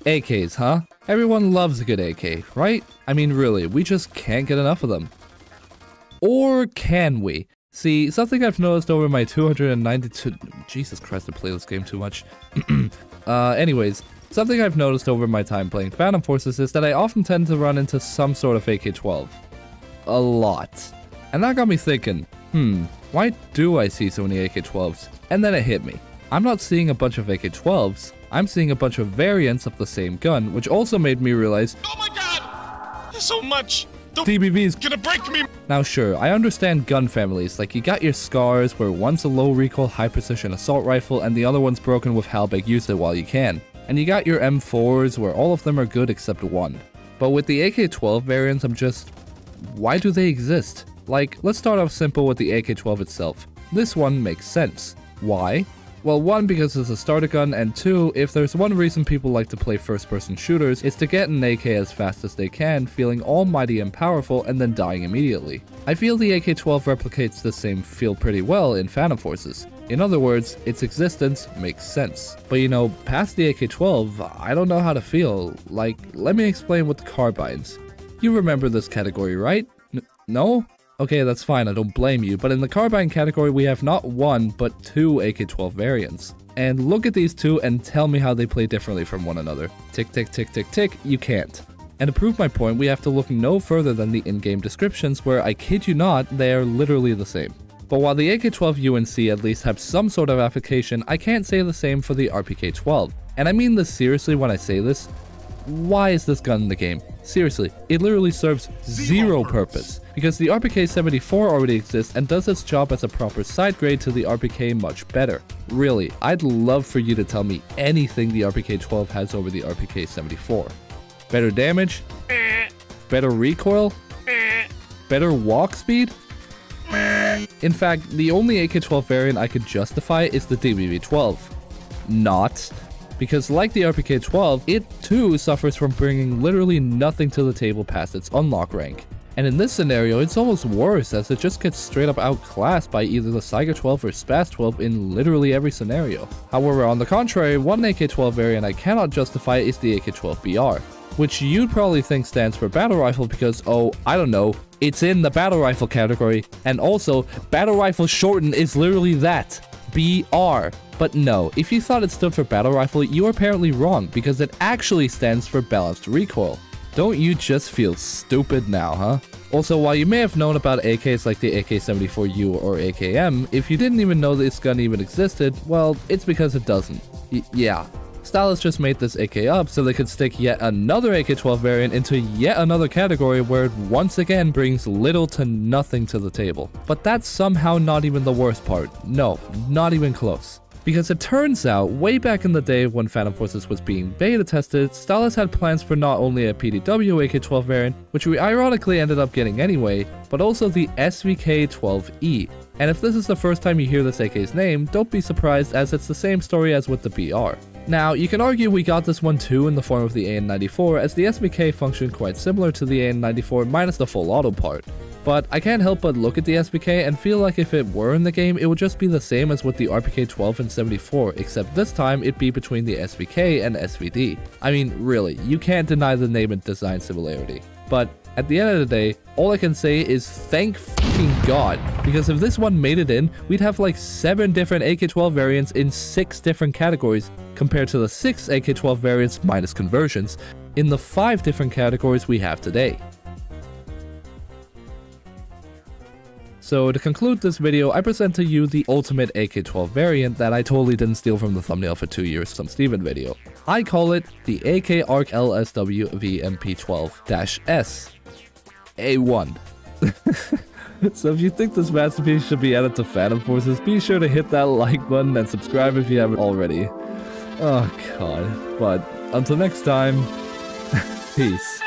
AKs, huh? Everyone loves a good AK, right? I mean, really, we just can't get enough of them. Or can we? See, something I've noticed over my 292... Jesus Christ, I play this game too much. Anyways, something I've noticed over my time playing Phantom Forces is that I often tend to run into some sort of AK12. A lot. And that got me thinking, why do I see so many AK12s? And then it hit me. I'm not seeing a bunch of AK12s, I'm seeing a bunch of variants of the same gun, which also made me realize, oh my god! There's so much! The DBV's gonna break me! Now sure, I understand gun families, like you got your SCARs where one's a low recoil high precision assault rifle and the other one's broken with how big use it while you can. And you got your M4s where all of them are good except one. But with the AK12 variants, I'm just... why do they exist? Like, let's start off simple with the AK12 itself. This one makes sense. Why? Well, one, because it's a starter gun, and two, if there's one reason people like to play first-person shooters, it's to get an AK as fast as they can, feeling almighty and powerful, and then dying immediately. I feel the AK12 replicates the same feel pretty well in Phantom Forces. In other words, its existence makes sense. But you know, past the AK12, I don't know how to feel. Like, let me explain with the carbines. You remember this category, right? No? Okay, that's fine, I don't blame you, but in the carbine category we have not one, but two AK12 variants. And look at these two and tell me how they play differently from one another. Tick tick tick tick tick, you can't. And to prove my point, we have to look no further than the in-game descriptions where, I kid you not, they are literally the same. But while the AK12 UNC at least have some sort of application, I can't say the same for the RPK12. And I mean this seriously when I say this. Why is this gun in the game? Seriously, it literally serves zero purpose, because the RPK-74 already exists and does its job as a proper side grade to the RPK much better. Really, I'd love for you to tell me anything the RPK-12 has over the RPK-74. Better damage? Better recoil? Better walk speed? In fact, the only AK-12 variant I could justify is the DBV-12. Not. Because like the RPK-12, it too suffers from bringing literally nothing to the table past its unlock rank. And in this scenario, it's almost worse as it just gets straight up outclassed by either the Saiga-12 or Spaz-12 in literally every scenario. However, on the contrary, one AK-12 variant I cannot justify is the AK-12BR, which you'd probably think stands for Battle Rifle because, oh, I don't know, it's in the Battle Rifle category, and also, Battle Rifle shortened is literally that, BR. But no, if you thought it stood for Battle Rifle, you are apparently wrong, because it actually stands for Balanced Recoil. Don't you just feel stupid now, huh? Also, while you may have known about AKs like the AK-74U or AKM, if you didn't even know this gun even existed, well, it's because it doesn't. Yeah. Stylus just made this AK up so they could stick yet another AK-12 variant into yet another category where it once again brings little to nothing to the table. But that's somehow not even the worst part. No, not even close. Because it turns out, way back in the day when Phantom Forces was being beta tested, Stylus had plans for not only a PDW AK-12 variant, which we ironically ended up getting anyway, but also the SVK-12E. And if this is the first time you hear this AK's name, don't be surprised as it's the same story as with the BR. Now, you can argue we got this one too in the form of the AN-94, as the SVK functioned quite similar to the AN-94 minus the full auto part. But I can't help but look at the SVK and feel like if it were in the game, it would just be the same as with the RPK-12 and 74, except this time it'd be between the SVK and SVD. I mean, really, you can't deny the name and design similarity. But at the end of the day, all I can say is thank fucking God, because if this one made it in, we'd have like 7 different AK-12 variants in 6 different categories, compared to the 6 AK-12 variants minus conversions in the 5 different categories we have today. So to conclude this video, I present to you the ultimate AK-12 variant that I totally didn't steal from the thumbnail for 2 years some Steven video. I call it the AK Arc LSW VMP12-S A1. So if you think this masterpiece should be added to Phantom Forces, be sure to hit that like button and subscribe if you haven't already. Oh god, but until next time, peace.